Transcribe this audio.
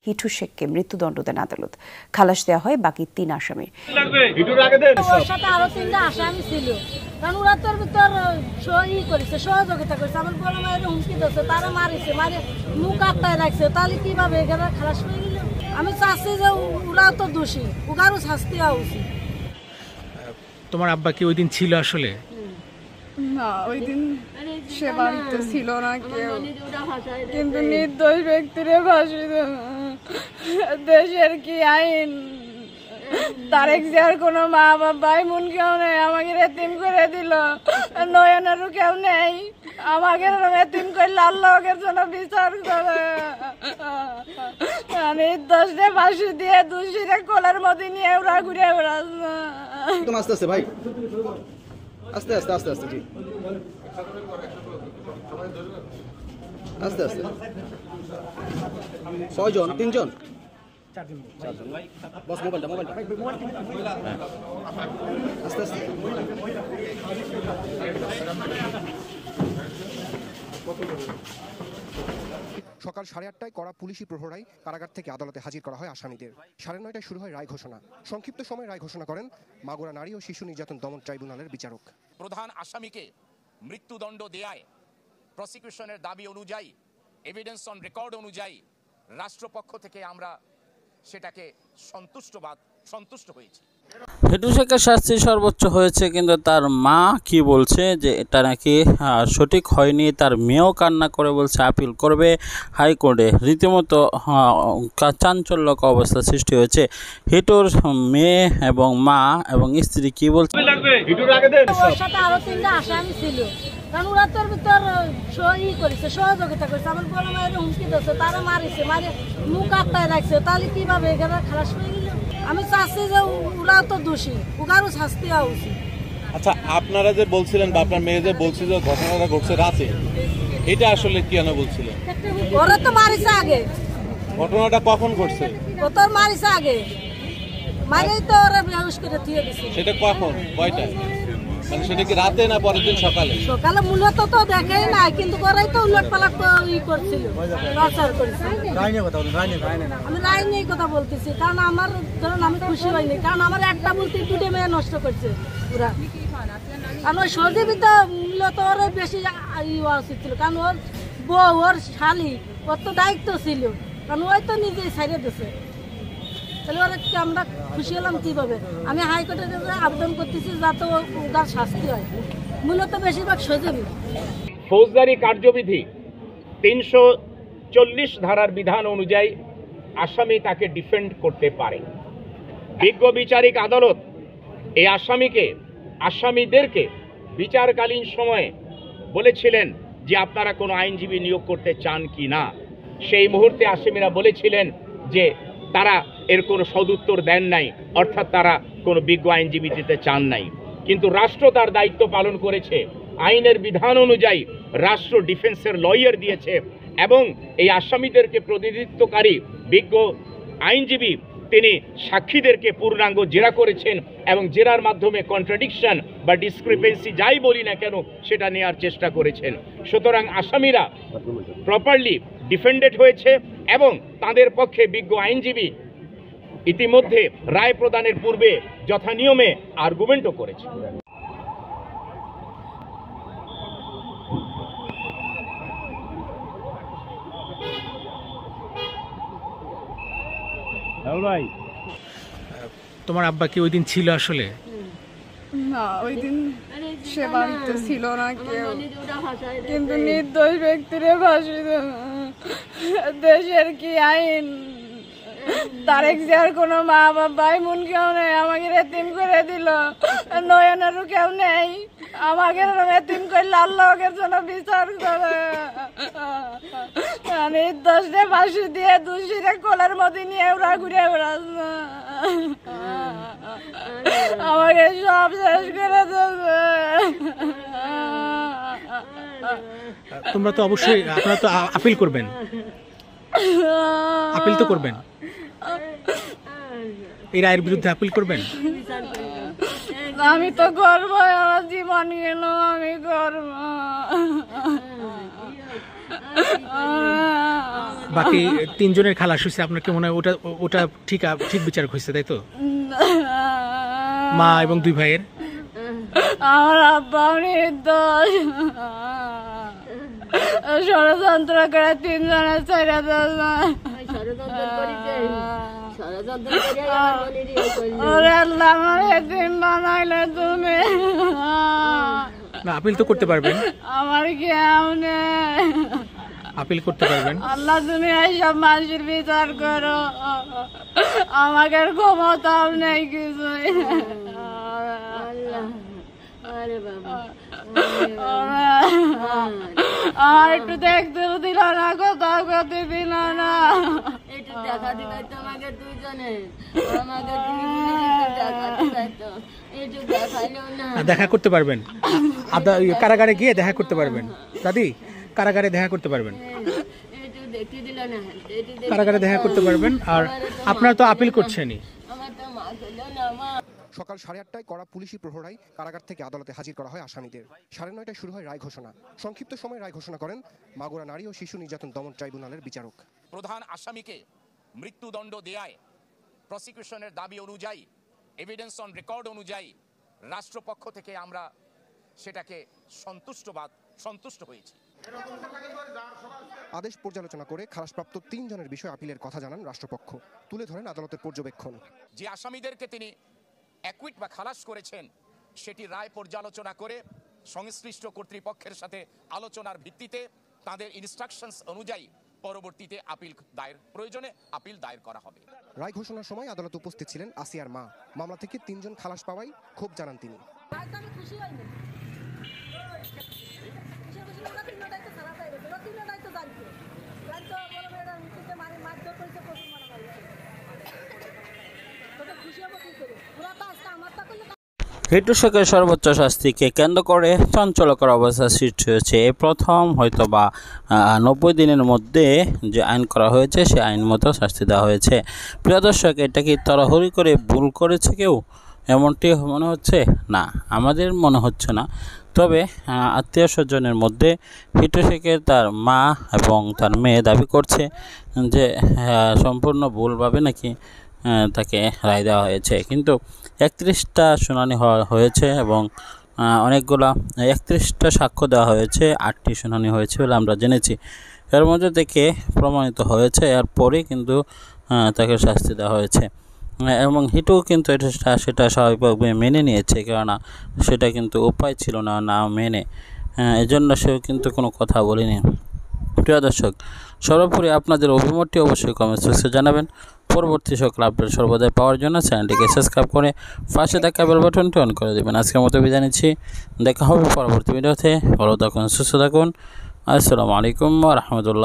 হিটু শেখকে মৃত্যুদণ্ড দেন আদালত। খালাস দেওয়া হয় বাকি 3 আসামি। ওর সাথে আরো 3টা আসামি ছিল, কারণ ওরা তোর ভিতর সহযোগিতা করেছে। আমার বড় মায়ের হুমকি দিচ্ছে, তারা মারিছে, মারে মুখ আটকায় রাখছে। তাহলে কিভাবে এখানে খালাস হয়ে গেল? আমি চাচ্ছি যে ওরাও তো দোষী, ওরাও শাস্তি হওয়া উচিত। তোমার আব্বা কি ওই দিন ছিল আসলে? না, ওই দিন সে বাড়িতে ছিল না কেউ, কিন্তু নির্দোষ ব্যক্তিরে ফাঁসি দেশের কি আইন? তারেক জিয়ার কোনো মা বাবা এমন কেউ নেই, আমাকে এতিম করে দিল। নয়নেরও কেউ নেই, আমাকে এতিম করলে আল্লাহের জন্য বিচার করে। নির্দোষে ফাঁসি দিয়ে দোষীরা কোলের মধ্যে নিয়ে ওরা ঘুরে বেড়াচ্ছে। আস্তে আস্তে ভাই, আস্তে আস্তে আস্তে আস্তে, জি আস্তে আস্তে। 6 জন, 3 জন, 4 জন। বস মোবাইলটা আস্তে আস্তে। সকাল 8:30টায় কড়া পুলিশি প্রহরায় কারাগার থেকে আদালতে হাজির করা হয় আসামিদের। 9:30টায় শুরু হয় রায় ঘোষণা। সংক্ষিপ্ত সময় রায় ঘোষণা করেন মাগুরা নারী ও শিশু নির্যাতন দমন ট্রাইব্যুনালের বিচারক। প্রধান আসামিকে মৃত্যুদণ্ড দেয়ায় প্রসিকিউশনের দাবি অনুযায়ী, এভিডেন্স অন রেকর্ড অনুযায়ী রাষ্ট্রপক্ষ থেকে আমরা সেটাকে সন্তুষ্ট হয়েছি। হিটু শেখের শাস্তি সর্বোচ্চ হয়েছে, কিন্তু তার মা কি বলছে যে এটা নাকি সঠিক হয়নি। তার মেয়েও কান্না করে বলছে আপিল করবে হাইকোর্টে। রীতিমতো চাঞ্চল্যক অবস্থা সৃষ্টি হয়েছে। হিটুর মেয়ে এবং মা এবং স্ত্রী কি বলছে? ওর সাথে আরো 3টা আসামি ছিল, কারণ ওরা তোর ভিতর সহযোগিতা করেছে। আমার বড় মায়ের হুমকি দিচ্ছে, তারা মারিছে, মারে মুখ আটকায় রাখছে। তাহলে কিভাবে এখানে খালাস হয়ে গেল? আমি চাচ্ছি যে ওরাও তো দোষী, ওরাও শাস্তি হওয়া উচিত। আচ্ছা, আপনারা যে বলছিলেন বা আপনার মেয়ে যে বলছিল ঘটনাটা ঘটছে রাতে, এটা আসলে কেন বলছিলেন? ওরা তো মারিছে আগে। ঘটনাটা কখন ঘটছে? ও তোর মারিছে আগে, মারেই তো ওরা বেহুশ করে দিয়ে দিছে। সেটা কখন, কয়টা? মানে সেটা কি রাতে না পরের দিন সকালে? সকালে মূলত তো দেখেই না, কিন্তু ওরাই তো উলট পালট করছিল, প্রচার করেছে। আমি রায় নিয়ে কথা বলতেছি, কারণ আমার ধরুন আমি খুশি হইনি, কারণ আমার একটা বলতে 2টে মেয়ে নষ্ট করছে ওরা। কারণ ওই সহযোগিতা মূলত ওর বেশি উচিত ছিল, কারণ ওর বউ, ওর শালি, ওর তো দায়িত্ব ছিল, কারণ ওই তো নিজেই ছাড়িয়ে দিচ্ছে। তাহলে ওরা আমরা খুশি হলাম কিভাবে? আমি হাইকোর্টের কাছে আবেদন করতেছি যাতে ওর শাস্তি হয়, মূলত বেশিরভাগ সজীবী। ফৌজদারি কার্যবিধি 340 ধারার বিধান অনুযায়ী আসামি তাকে ডিফেন্ড করতে পারে। বিজ্ঞ বিচারিক আদালত এই আসামিদেরকে বিচারকালীন সময়ে বলেছিলেন যে আপনারা কোনো আইনজীবী নিয়োগ করতে চান কি না। সেই মুহূর্তে আসামিরা বলেছিলেন যে তারা এর কোনো সদুত্তর দেন নাই, অর্থাৎ তারা কোনো বিজ্ঞ আইনজীবী দিতে চান নাই। কিন্তু রাষ্ট্র তার দায়িত্ব পালন করেছে। আইনের বিধান অনুযায়ী রাষ্ট্র ডিফেন্সের লয়ার দিয়েছে এবং এই আসামিদেরকে প্রতিনিধিত্বকারী বিজ্ঞ আইনজীবী তিনি সাক্ষীদেরকে পূর্ণাঙ্গ জেরা করেছেন এবং জেরার মাধ্যমে কন্ট্রাডিকশন বা ডিসক্রিপেন্সি যাই বলি না কেন সেটা নেওয়ার চেষ্টা করেছেন। সুতরাং আসামিরা প্রপারলি ডিফেন্ডেড হয়েছে এবং তাদের পক্ষে বিজ্ঞ আইনজীবী ইতিমধ্যে রায় প্রদানের পূর্বে যথানিয়মে আর্গুমেন্টও করেছে। তোমার আব্বা কি ওই দিন ছিল আসলে? না, ওই দিন সে বাড়িতে ছিল না কেউ, কিন্তু নির্দোষ ব্যক্তিরে ফাঁসি দেশের কি আইন? তারেক জিয়ার কোনো মা বাবা এমন কেউ নেই, আমাকে এতিম করে দিল। নয়নেরও কেউ নেই, আমাকে এতিম করলে আল্লাহের জন্য বিচার করে। নির্দোষে ফাঁসি দিয়ে দোষীরা কোলের মধ্যে নিয়ে ওরা ঘুরে বেড়াচ্ছে। আমাকে সব শেষ করে দেবে। তোমরা তো অবশ্যই, আপনারা তো আপিল করবেন, আপিল তো করবেন, এই রায়ের বিরুদ্ধে আপিল করবেন? আমি তো করবো, আমার জীবন গেল, আমি করবো। বাকি 3 জনের খালাস হয়েছে, আপনার কি মনে হয় ওটা ওটা ঠিক ঠিক বিচার হয়েছে, তাই তো? মা এবং 2 ভাইয়ের আমার আব্বা নির্দোষ, ষড়যন্ত্র করে 3 জনের ছেড়ে বানাইলে তুমি। না, আপিল তো করতে পারবেন, আমার কেমনে আপিল করতে পারবেন। আল্লাহ তুমি এইসব মানুষের বিচার করো, আমাকে ক্ষমতাও নেই কিছুই। আর একটু দেখতে দিল না, কোথাও করতে দিল না। একটু দেখা দিবে তোমাকে দুইজনে, আমাকে একটু দেখাইলো না। দেখা করতে পারবেন, কারাগারে গিয়ে দেখা করতে পারবেন দাদি, কারাগারে দেখা করতে পারবেন, একটু দেখতে দিল না, কারাগারে দেখা করতে পারবেন। আর আপনারা তো আপিল করছেনই। আমার তো মা ছিল না, মা। সকাল 8:30টায় কড়া পুলিশি প্রহরায় কারাগার থেকে আদালতে হাজির করা হয় আসামিদের। 9:30টায় শুরু হয় রায় ঘোষণা। সংক্ষিপ্ত সময় রায় ঘোষণা করেন মাগুরা নারী ও শিশু নির্যাতন দমন ট্রাইব্যুনালের বিচারক। প্রধান আসামিকে মৃত্যুদণ্ড দেয়ায় প্রসিকিউশনের দাবি অনুযায়ী, এভিডেন্স অন রেকর্ড অনুযায়ী রাষ্ট্রপক্ষ থেকে আমরা সেটাকে সন্তুষ্ট হয়েছি। আদেশ পর্যালোচনা করে খালাসপ্রাপ্ত 3 জনের বিষয়ে আপিলের কথা জানান রাষ্ট্রপক্ষ। তুলে ধরেন আদালতের পর্যবেক্ষণ। যে আসামিদেরকে তিনি অ্যাকুইট বা খালাস করেছেন সেটি রায় পর্যালোচনা করে সংশ্লিষ্ট কর্তৃপক্ষের সাথে আলোচনার ভিত্তিতে তাদের ইনস্ট্রাকশনস অনুযায়ী পরবর্তীতে আপিল দায়ের প্রয়োজনে আপিল দায়ের করা হবে। রায় ঘোষণার সময় আদালতে উপস্থিত ছিলেন আসিয়ার মা। মামলা থেকে 3 জন খালাস পাওয়ায় ক্ষোভ জানান তিনি। হিটু শেখের সর্বোচ্চ শাস্তিকে কেন্দ্র করে চাঞ্চল্যকর অবস্থা সৃষ্টি হয়েছে। এই প্রথম হয়তো বা 90 দিনের মধ্যে যে আইন করা হয়েছে সে আইন মতো শাস্তি দেওয়া হয়েছে। প্রিয় দর্শক, এটা কি তড়াহুড়ি করে ভুল করেছে কেউ, এমনটি মনে হচ্ছে? না, আমাদের মনে হচ্ছে না। তবে আত্মীয় স্বজনের মধ্যে হিটু শেখের তার মা এবং তার মেয়ে দাবি করছে যে সম্পূর্ণ ভুলভাবে নাকি তাকে রায় দেওয়া হয়েছে। কিন্তু 31টা শুনানি হয়েছে এবং অনেকগুলা 31টা সাক্ষ্য দেওয়া হয়েছে, 8টি শুনানি হয়েছে বলে আমরা জেনেছি। এর মধ্যে থেকে প্রমাণিত হয়েছে, এরপরে কিন্তু তাকে শাস্তি দেওয়া হয়েছে এবং হিটু কিন্তু সেটা স্বাভাবিকভাবে মেনে নিয়েছে, কেননা সেটা কিন্তু উপায় ছিল না মেনে, এজন্য সেও কিন্তু কোনো কথা বলেনি। প্রিয় দর্শক, সর্বোপরি আপনাদের অভিমতটি অবশ্যই কমেন্ট বক্সে জানাবেন। পরবর্তী সকল আপডেট সর্বদাই পাওয়ার জন্য চ্যানেলটিকে সাবস্ক্রাইব করে পাশে থাকা বেল বাটনটি অন করে দেবেন। আজকের মতো বিদায় নিচ্ছি, দেখা হবে পরবর্তী ভিডিওতে। ভালো থাকুন, সুস্থ থাকুন। আসসালামু আলাইকুম ওয়া রাহমাতুল্লাহ।